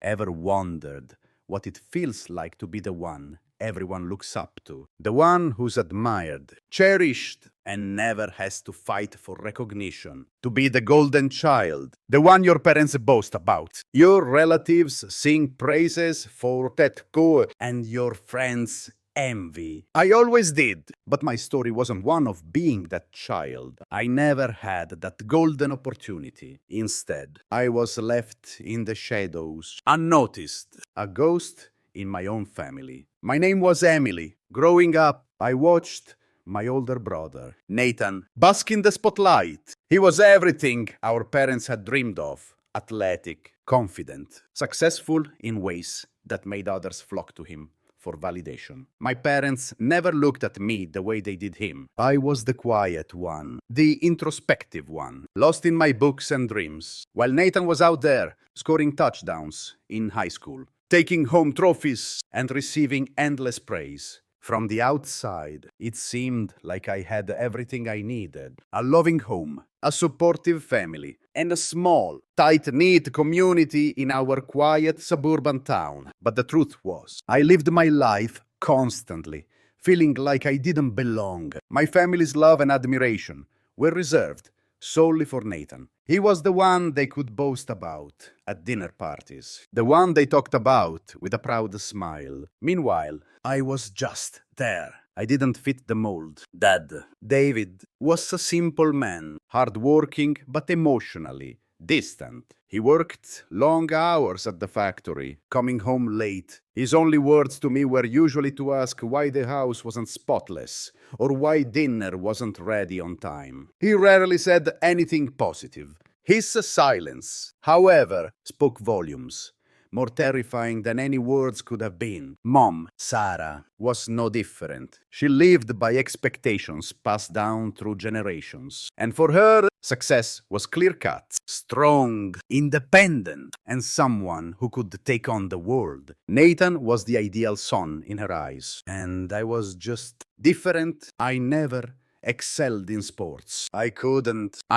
Ever wondered what it feels like to be the one everyone looks up to? The one who's admired, cherished, and never has to fight for recognition. To be the golden child, the one your parents boast about. Your relatives sing praises for that core, and your friends envy. I always did, but my story wasn't one of being that child. I never had that golden opportunity. Instead, I was left in the shadows, unnoticed, a ghost in my own family. My name was Emily. Growing up, I watched my older brother, Nathan, bask in the spotlight. He was everything our parents had dreamed of: athletic, confident, successful in ways that made others flock to him for validation. My parents never looked at me the way they did him. I was the quiet one, the introspective one, lost in my books and dreams, while Nathan was out there scoring touchdowns in high school, taking home trophies and receiving endless praise. From the outside, it seemed like I had everything I needed: a loving home, a supportive family, and a small, tight-knit community in our quiet suburban town. But the truth was, I lived my life constantly, feeling like I didn't belong. My family's love and admiration were reserved solely for Nathan. He was the one they could boast about at dinner parties, the one they talked about with a proud smile. Meanwhile, I was just there. I didn't fit the mold. Dad, David, was a simple man, hardworking but emotionally distant. He worked long hours at the factory, coming home late. His only words to me were usually to ask why the house wasn't spotless or why dinner wasn't ready on time. He rarely said anything positive. His silence, however, spoke volumes, more terrifying than any words could have been. Mom, Sarah, was no different. She lived by expectations passed down through generations. And for her, success was clear-cut, strong, independent, and someone who could take on the world. Nathan was the ideal son in her eyes, and I was just different. I never excelled in sports. I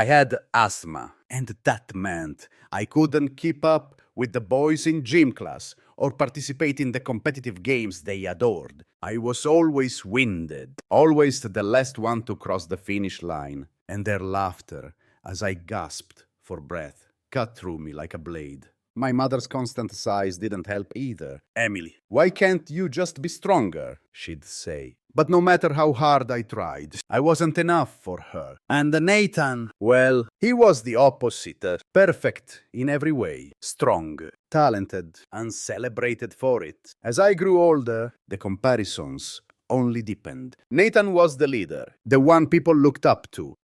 had asthma, and that meant I couldn't keep up with the boys in gym class or participate in the competitive games they adored. I was always winded, always the last one to cross the finish line, and their laughter as I gasped for breath cut through me like a blade. My mother's constant sighs didn't help either. "Emily, why can't you just be stronger?" she'd say. But no matter how hard I tried, I wasn't enough for her. And Nathan, well, he was the opposite. Perfect in every way. Strong, talented, and celebrated for it. As I grew older, the comparisons only deepened. Nathan was the leader, the one people looked up to.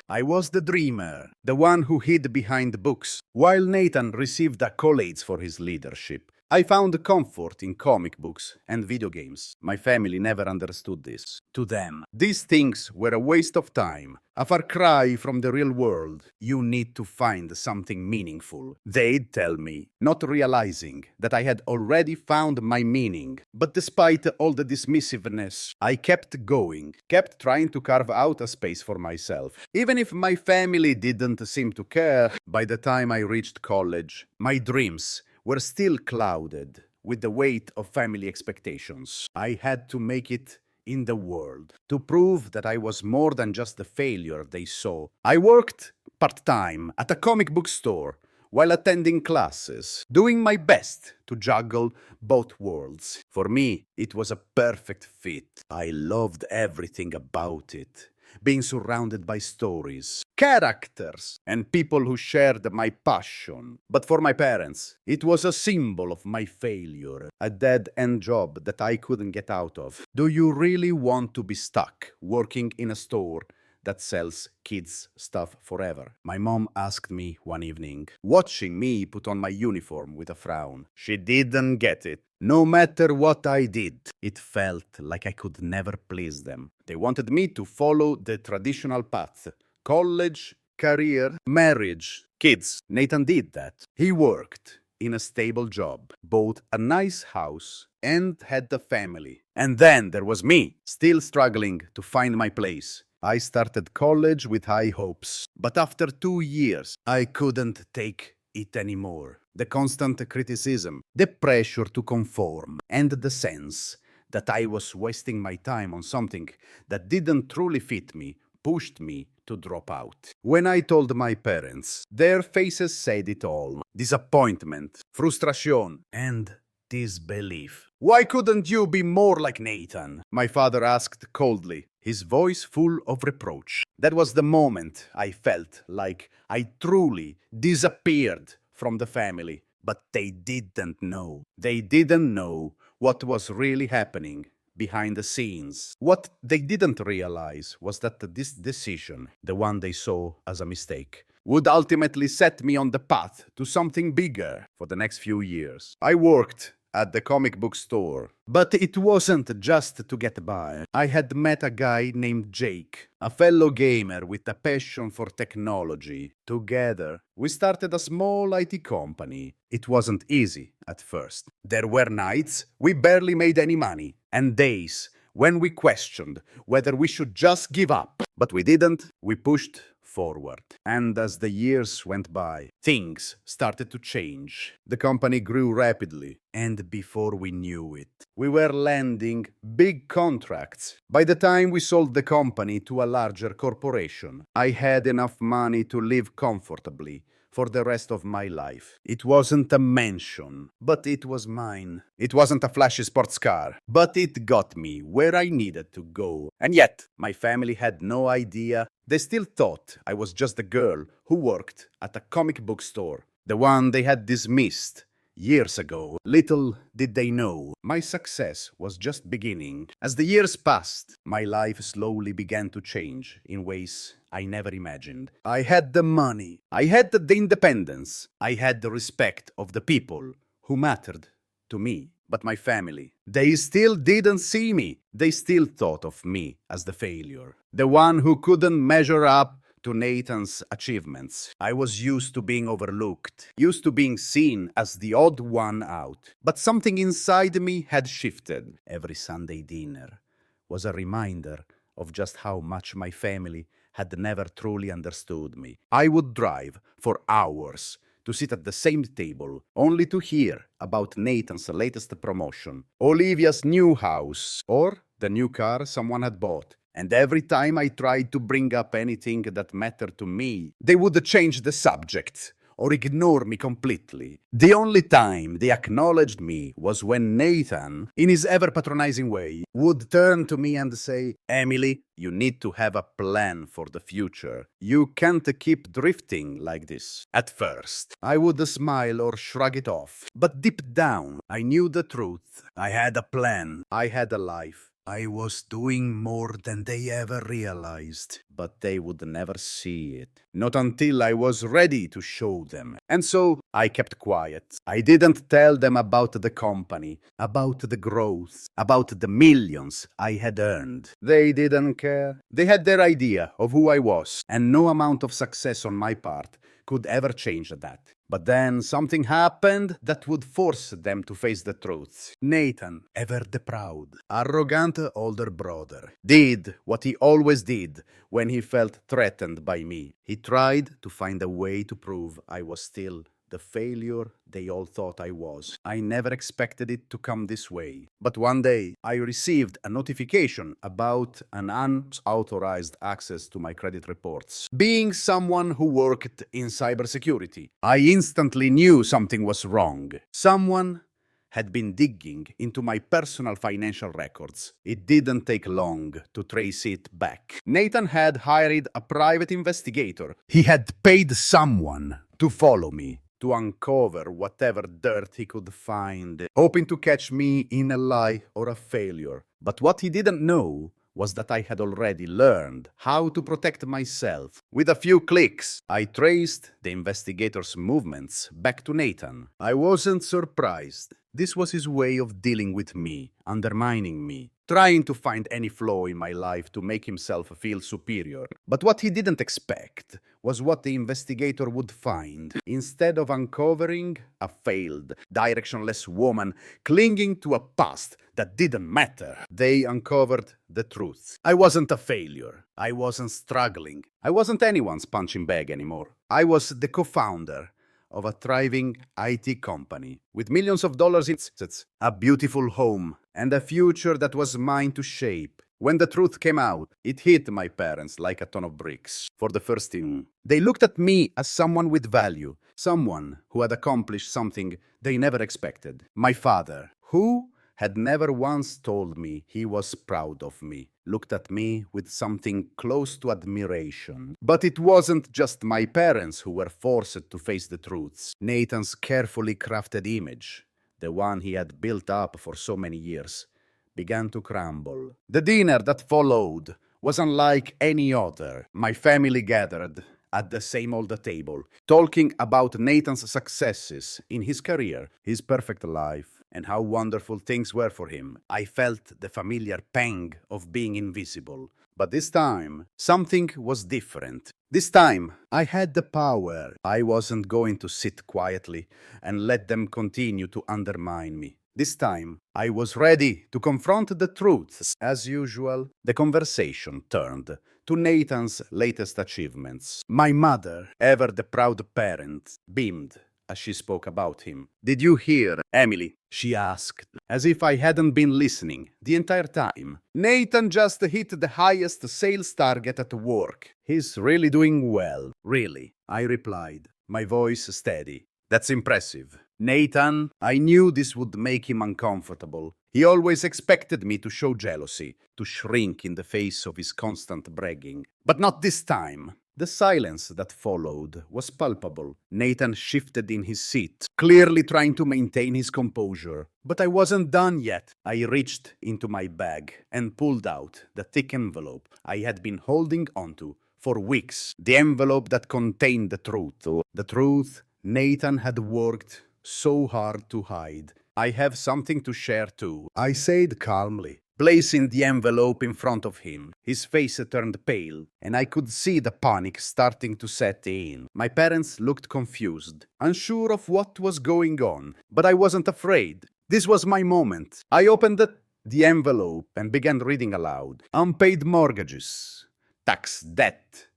I was the dreamer, the one who hid behind books, while Nathan received accolades for his leadership. I found comfort in comic books and video games. My family never understood this. To them, these things were a waste of time, a far cry from the real world. You need to find something meaningful, they'd tell me, not realizing that I had already found my meaning. But despite all the dismissiveness, I kept going, kept trying to carve out a space for myself. Even if my family didn't seem to care, by the time I reached college, my dreams were still clouded with the weight of family expectations. I had to make it in the world, to prove that I was more than just the failure they saw. I worked part-time at a comic book store while attending classes, doing my best to juggle both worlds. For me, it was a perfect fit. I loved everything about it. Being surrounded by stories, characters, and people who shared my passion. But for my parents, it was a symbol of my failure, a dead-end job that I couldn't get out of. Do you really want to be stuck working in a store that sells kids' stuff forever? My mom asked me one evening, watching me put on my uniform with a frown. She didn't get it. No matter what I did, it felt like I could never please them. They wanted me to follow the traditional path: college, career, marriage, kids. Nathan did that. He worked in a stable job, bought a nice house, and had a family. And then there was me, still struggling to find my place. I started college with high hopes, but after 2 years, I couldn't take it anymore. the constant criticism, the pressure to conform, and the sense that I was wasting my time on something that didn't truly fit me pushed me to drop out. When I told my parents, their faces said it all: disappointment, frustration, and disbelief. Why couldn't you be more like Nathan? My father asked coldly, his voice full of reproach. That was the moment I felt like I truly disappeared from the family. But they didn't know. They didn't know what was really happening behind the scenes. What they didn't realize was that this decision, the one they saw as a mistake, would ultimately set me on the path to something bigger for the next few years. I worked at the comic book store, but it wasn't just to get by. I had met a guy named Jake, a fellow gamer with a passion for technology. Together, we started a small IT company. It wasn't easy at first. There were nights we barely made any money, and days when we questioned whether we should just give up. But we didn't. We pushed forward. And as the years went by, things started to change. The company grew rapidly, and before we knew it, we were landing big contracts. By the time we sold the company to a larger corporation, I had enough money to live comfortably for the rest of my life. It wasn't a mansion, but it was mine. It wasn't a flashy sports car, but it got me where I needed to go. And yet, my family had no idea. They still thought I was just a girl who worked at a comic book store, the one they had dismissed years ago. Little did they know, my success was just beginning. As the years passed, my life slowly began to change in ways I never imagined. I had the money, I had the independence, I had the respect of the people who mattered to me. But my family, they still didn't see me. They still thought of me as the failure, the one who couldn't measure up to Nathan's achievements. I was used to being overlooked, used to being seen as the odd one out. But something inside me had shifted. Every Sunday dinner was a reminder of just how much my family had never truly understood me. I would drive for hours to sit at the same table, only to hear about Nathan's latest promotion, Olivia's new house, or the new car someone had bought. And every time I tried to bring up anything that mattered to me, they would change the subject or ignore me completely. The only time they acknowledged me was when Nathan, in his ever-patronizing way, would turn to me and say, "Emily, you need to have a plan for the future. You can't keep drifting like this." At first, I would smile or shrug it off. But deep down, I knew the truth. I had a plan. I had a life. I was doing more than they ever realized, but they would never see it. Not until I was ready to show them. And so I kept quiet. I didn't tell them about the company, about the growth, about the millions I had earned. They didn't care. They had their idea of who I was, and no amount of success on my part could ever change that. But then something happened that would force them to face the truth. Nathan, ever the proud, arrogant older brother, did what he always did when he felt threatened by me. He tried to find a way to prove I was still the failure they all thought I was. I never expected it to come this way. But one day, I received a notification about an unauthorized access to my credit reports. Being someone who worked in cybersecurity, I instantly knew something was wrong. Someone had been digging into my personal financial records. It didn't take long to trace it back. Nathan had hired a private investigator. He had paid someone to follow me, to uncover whatever dirt he could find, hoping to catch me in a lie or a failure. But what he didn't know was that I had already learned how to protect myself. With a few clicks, I traced the investigator's movements back to Nathan. I wasn't surprised. This was his way of dealing with me, undermining me, trying to find any flaw in my life to make himself feel superior. But what he didn't expect was what the investigator would find. Instead of uncovering a failed, directionless woman clinging to a past that didn't matter, they uncovered the truth. I wasn't a failure. I wasn't struggling. I wasn't anyone's punching bag anymore. I was the co-founder of a thriving IT company with millions of dollars in assets, a beautiful home, and a future that was mine to shape. When the truth came out, it hit my parents like a ton of bricks. For the first time, they looked at me as someone with value, someone who had accomplished something they never expected. My father, who had never once told me he was proud of me, looked at me with something close to admiration. But it wasn't just my parents who were forced to face the truths. Nathan's carefully crafted image, the one he had built up for so many years, began to crumble. The dinner that followed was unlike any other. My family gathered at the same old table, talking about Nathan's successes in his career, his perfect life, and how wonderful things were for him. I felt the familiar pang of being invisible. But this time, something was different. This time, I had the power. I wasn't going to sit quietly and let them continue to undermine me. This time, I was ready to confront the truth. As usual, the conversation turned to Nathan's latest achievements. My mother, ever the proud parent, beamed as she spoke about him. "Did you hear, Emily?" she asked, as if I hadn't been listening the entire time. "Nathan just hit the highest sales target at work. He's really doing well." "Really?" I replied, my voice steady. "That's impressive." Nathan, I knew this would make him uncomfortable. He always expected me to show jealousy, to shrink in the face of his constant bragging. But not this time. The silence that followed was palpable. Nathan shifted in his seat, clearly trying to maintain his composure. But I wasn't done yet. I reached into my bag and pulled out the thick envelope I had been holding onto for weeks. The envelope that contained the truth. The truth Nathan had worked so hard to hide. "I have something to share too," I said calmly, placing the envelope in front of him. His face turned pale, and I could see the panic starting to set in. My parents looked confused, unsure of what was going on, but I wasn't afraid. This was my moment. I opened the envelope and began reading aloud. "Unpaid mortgages, tax debt,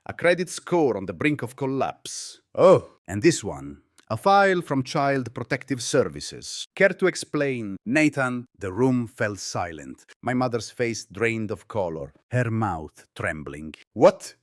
a credit score on the brink of collapse. Oh, and this one. A file from Child Protective Services. Care to explain?" "Nathan." The room fell silent. My mother's face drained of color, her mouth trembling. What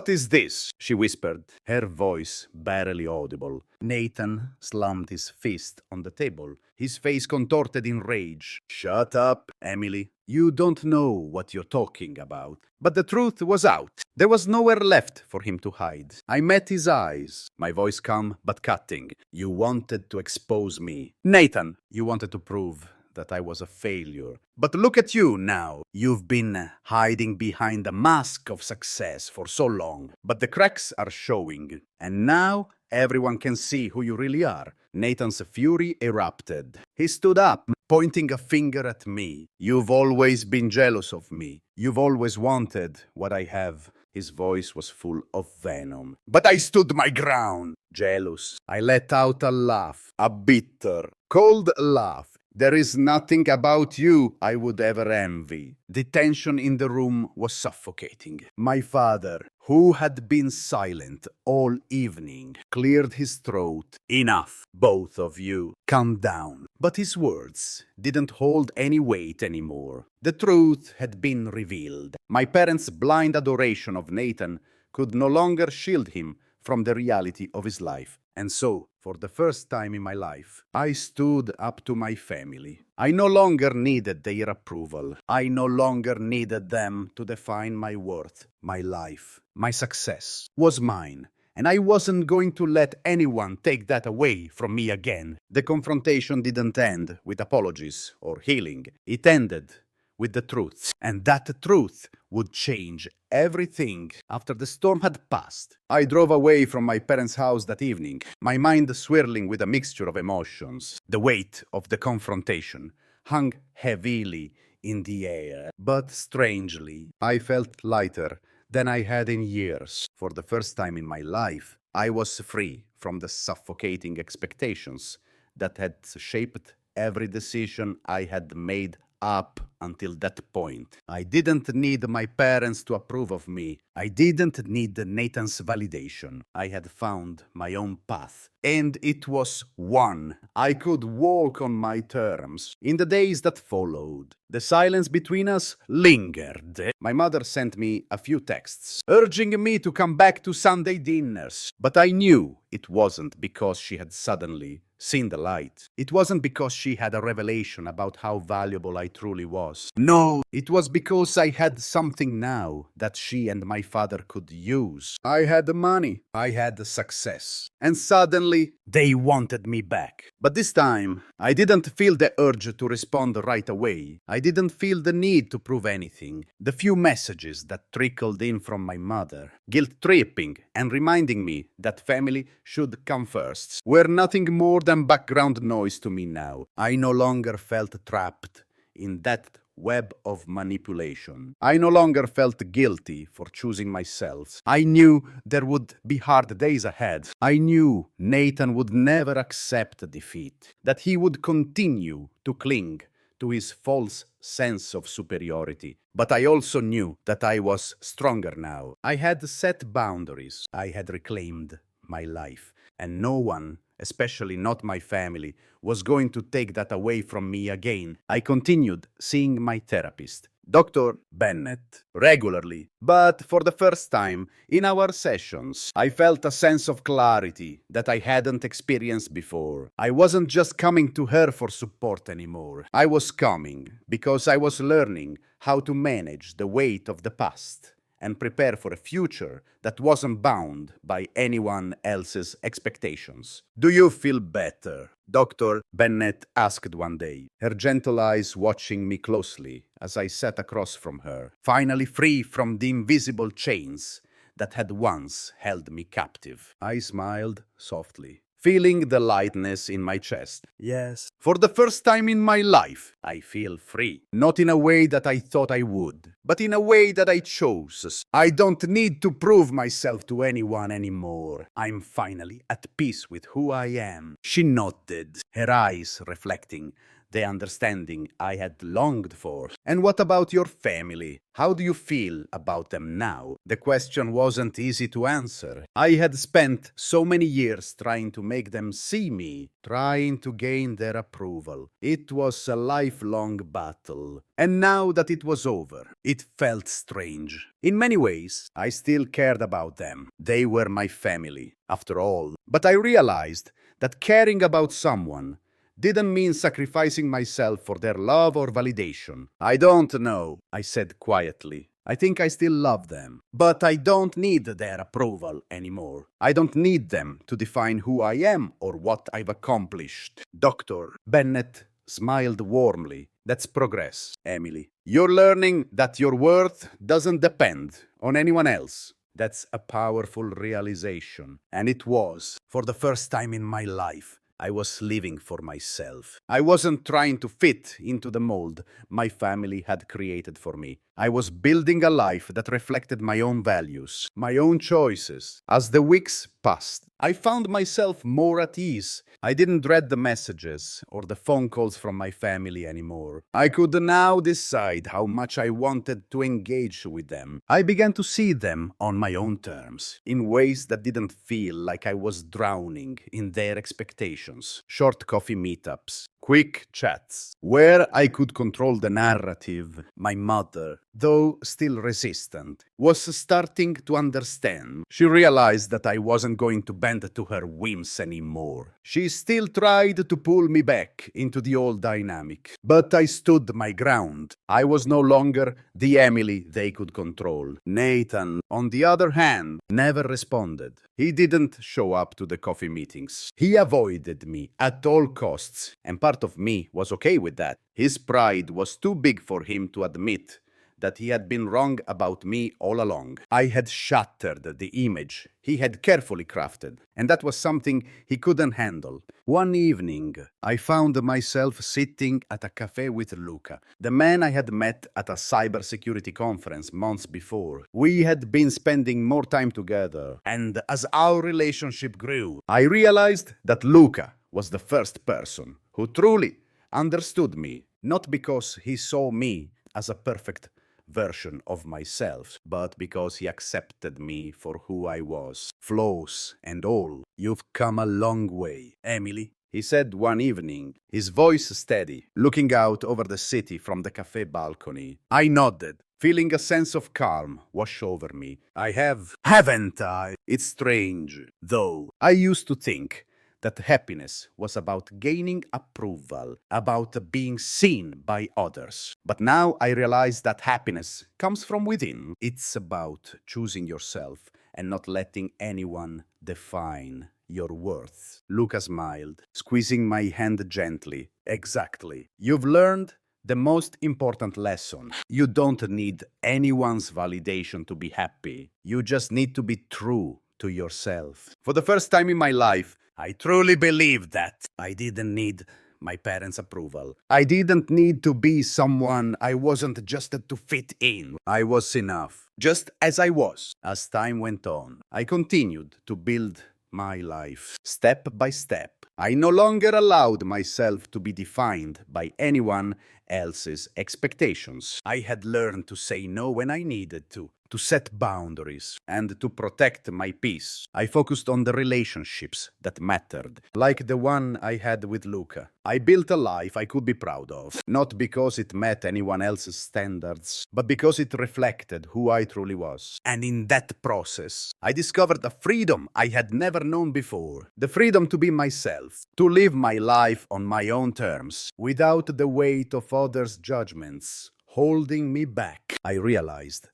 is this?" she whispered, her voice barely audible. Nathan slammed his fist on the table, his face contorted in rage. "Shut up, Emily. You don't know what you're talking about." But the truth was out. There was nowhere left for him to hide. I met his eyes, my voice calm but cutting. "You wanted to expose me, Nathan. You wanted to prove that I was a failure. But look at you now. You've been hiding behind a mask of success for so long. But the cracks are showing. And now everyone can see who you really are." Nathan's fury erupted. He stood up, pointing a finger at me. "You've always been jealous of me. You've always wanted what I have." His voice was full of venom. "But I stood my ground." "Jealous." I let out a laugh, a bitter, cold laugh. "There is nothing about you I would ever envy." The tension in the room was suffocating. My father, who had been silent all evening, cleared his throat. "Enough, both of you. Calm down." But his words didn't hold any weight anymore. The truth had been revealed. My parents' blind adoration of Nathan could no longer shield him from the reality of his life. And so, for the first time in my life, I stood up to my family. I no longer needed their approval. I no longer needed them to define my worth. My life, my success was mine, and I wasn't going to let anyone take that away from me again. The confrontation didn't end with apologies or healing. It ended with the truth, and that truth would change everything. After the storm had passed, I drove away from my parents' house that evening, my mind swirling with a mixture of emotions. The weight of the confrontation hung heavily in the air, but strangely, I felt lighter than I had in years. For the first time in my life, I was free from the suffocating expectations that had shaped every decision I had made up until that point. I didn't need my parents to approve of me. I didn't need Nathan's validation. I had found my own path. And it was one. I could walk on my terms. In the days that followed, the silence between us lingered. My mother sent me a few texts, urging me to come back to Sunday dinners. But I knew it wasn't because she had suddenly seen the light. It wasn't because she had a revelation about how valuable I truly was. No, it was because I had something now that she and my father could use. I had the money. I had the success. And suddenly, they wanted me back. But this time, I didn't feel the urge to respond right away. I didn't feel the need to prove anything. The few messages that trickled in from my mother, guilt-tripping and reminding me that family should come first, were nothing more than background noise to me now. I no longer felt trapped in that web of manipulation. I no longer felt guilty for choosing myself. I knew there would be hard days ahead. I knew Nathan would never accept defeat, that he would continue to cling to his false sense of superiority. But I also knew that I was stronger now. I had set boundaries. I had reclaimed my life, and no one, especially not my family, was going to take that away from me again. I continued seeing my therapist, Dr. Bennett, regularly, but for the first time in our sessions, I felt a sense of clarity that I hadn't experienced before. I wasn't just coming to her for support anymore. I was coming because I was learning how to manage the weight of the past and prepare for a future that wasn't bound by anyone else's expectations. "Do you feel better?" Dr. Bennett asked one day, her gentle eyes watching me closely as I sat across from her, finally free from the invisible chains that had once held me captive. I smiled softly, feeling the lightness in my chest. Yes, for the first time in my life, I feel free. Not in a way that I thought I would, but in a way that I chose. I don't need to prove myself to anyone anymore. I'm finally at peace with who I am. She nodded, her eyes reflecting the understanding I had longed for. "And what about your family? How do you feel about them now?" The question wasn't easy to answer. I had spent so many years trying to make them see me, trying to gain their approval. It was a lifelong battle. And now that it was over, it felt strange. In many ways, I still cared about them. They were my family, after all. But I realized that caring about someone didn't mean sacrificing myself for their love or validation. "I don't know," I said quietly. "I think I still love them. But I don't need their approval anymore. I don't need them to define who I am or what I've accomplished." Dr. Bennett smiled warmly. "That's progress, Emily. You're learning that your worth doesn't depend on anyone else. That's a powerful realization." And it was, for the first time in my life, I was living for myself. I wasn't trying to fit into the mold my family had created for me. I was building a life that reflected my own values, my own choices. As the weeks passed, I found myself more at ease. I didn't dread the messages or the phone calls from my family anymore. I could now decide how much I wanted to engage with them. I began to see them on my own terms, in ways that didn't feel like I was drowning in their expectations. Short coffee meetups, quick chats, where I could control the narrative. My mother, though still resistant, was starting to understand. She realized that I wasn't going to bend to her whims anymore. She still tried to pull me back into the old dynamic, but I stood my ground. I was no longer the Emily they could control. Nathan, on the other hand, never responded. He didn't show up to the coffee meetings. He avoided me at all costs, and part of me was okay with that. His pride was too big for him to admit that he had been wrong about me all along. I had shattered the image he had carefully crafted, and that was something he couldn't handle. One evening, I found myself sitting at a cafe with Luca, the man I had met at a cybersecurity conference months before. We had been spending more time together, and as our relationship grew, I realized that Luca was the first person who truly understood me. Not because he saw me as a perfect version of myself, but because he accepted me for who I was, flaws and all. You've come a long way, Emily, he said one evening, his voice steady, looking out over the city from the cafe balcony. I nodded, feeling a sense of calm wash over me. Haven't I? It's strange, though. I used to think that happiness was about gaining approval, about being seen by others. But now I realize that happiness comes from within. It's about choosing yourself and not letting anyone define your worth. Luca smiled, squeezing my hand gently. Exactly. You've learned the most important lesson. You don't need anyone's validation to be happy. You just need to be true to yourself. For the first time in my life, I truly believed that. I didn't need my parents' approval. I didn't need to be someone I wasn't just to fit in. I was enough, just as I was. As time went on, I continued to build my life, step by step. I no longer allowed myself to be defined by anyone else's expectations. I had learned to say no when I needed to set boundaries, and to protect my peace. I focused on the relationships that mattered, like the one I had with Luca. I built a life I could be proud of, not because it met anyone else's standards, but because it reflected who I truly was. And in that process, I discovered a freedom I had never known before. The freedom to be myself, to live my life on my own terms, without the weight of others' judgments holding me back. I realized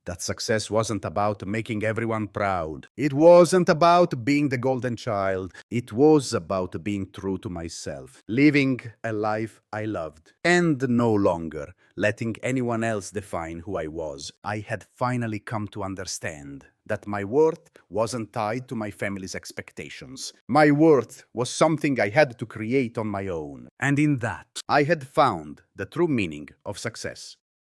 that success wasn't about making everyone proud. It wasn't about being the golden child. It was about being true to myself, living a life I loved, and no longer letting anyone else define who I was. I had finally come to understand that my worth wasn't tied to my family's expectations. My worth was something I had to create on my own. And in that, I had found the true meaning of success.